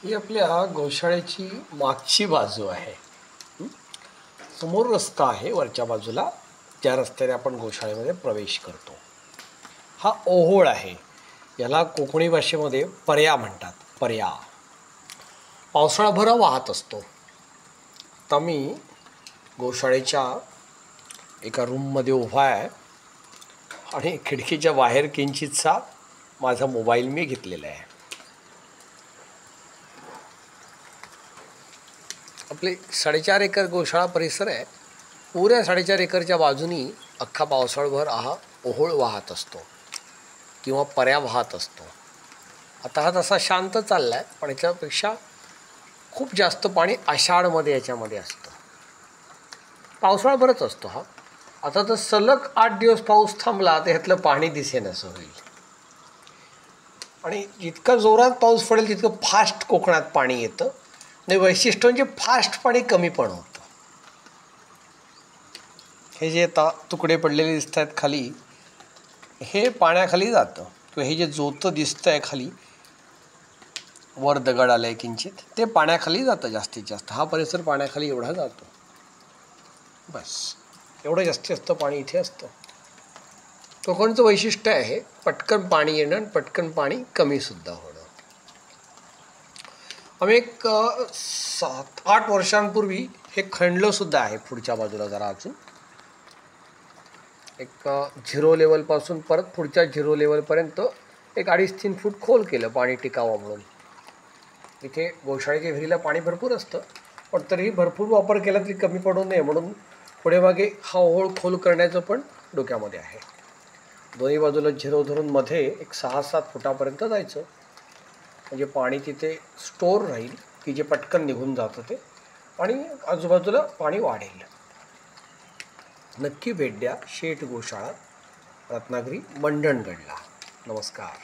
ही आपल्या गोशाळेची मागची बाजू आहे. समोर रस्ता आहे वरच्या बाजूला, ज्या रस्त्याने आपण गोशाळेमध्ये प्रवेश करतो. हा ओहोळ आहे. याला कोकणी भाषेमध्ये पर्या म्हणतात. पर्या पावसाळाभर वाहत असतो. आता मी गोशाळेच्या एका रूममध्ये उभा आहे आणि खिडकीच्या बाहेर किंचितसा माझा मोबाईल मी घेतलेला आहे. आपले 4.5 एकर गोशाळा परिसर आहे. पुऱ्या 4.5 एकरच्या बाजूनी अख्खा पावसाळभर हा ओहोळ वाहत असतो किंवा पर्या वाहत असतो. आता हा तसा शांत चालला आहे, पण याच्यापेक्षा खूप जास्त पाणी आषाढमध्ये याच्यामध्ये असतं. पावसाळाभरच असतो हा. आता तर सलग 8 दिवस पाऊस थांबला तर ह्यातलं पाणी दिसेनासं होईल. आणि जितका जोरात पाऊस पडेल तितकं फास्ट कोकणात पाणी येतं. आणि वैशिष्ट्य म्हणजे फास्ट पाणी कमी पण होतं. हे जे तुकडे पडलेले दिसत आहेत खाली, हे पाण्याखाली जातं. किंवा हे जे जोतं दिसतं आहे खाली, वर दगड आलं आहे किंचित, ते पाण्याखाली जातं जास्तीत जास्त. हा परिसर पाण्याखाली एवढा जातो. बस एवढं जास्तीत जास्त पाणी इथे असतं. कोकणचं वैशिष्ट्य आहे पटकन पाणी येणं आणि पटकन पाणी कमीसुद्धा होणं. आम्ही एक 7-8 वर्षांपूर्वी हे खणलंसुद्धा आहे. पुढच्या बाजूला जरा अजून एक 0 लेवलपासून परत पुढच्या 0 लेवलपर्यंत एक 2.5-3 फूट खोल केलं पाणी टिकावं म्हणून. इथे गोशाळेच्या विहिरीला पाणी भरपूर असतं, पण तरीही भरपूर वापर केला तरी कमी पडू नये म्हणून पुढे मागे हा ओहोळ खोल करण्याचं पण डोक्यामध्ये आहे. दोन्ही बाजूला 0 धरून मध्ये एक 6-7 फुटापर्यंत जायचं, म्हणजे पाणी तिथे स्टोअर राहील की जे पटकन निघून जातं ते, आणि आजूबाजूला पाणी वाढेल. नक्की भेट द्या शेठ गोशाळा, रत्नागिरी, मंडणगडला. नमस्कार.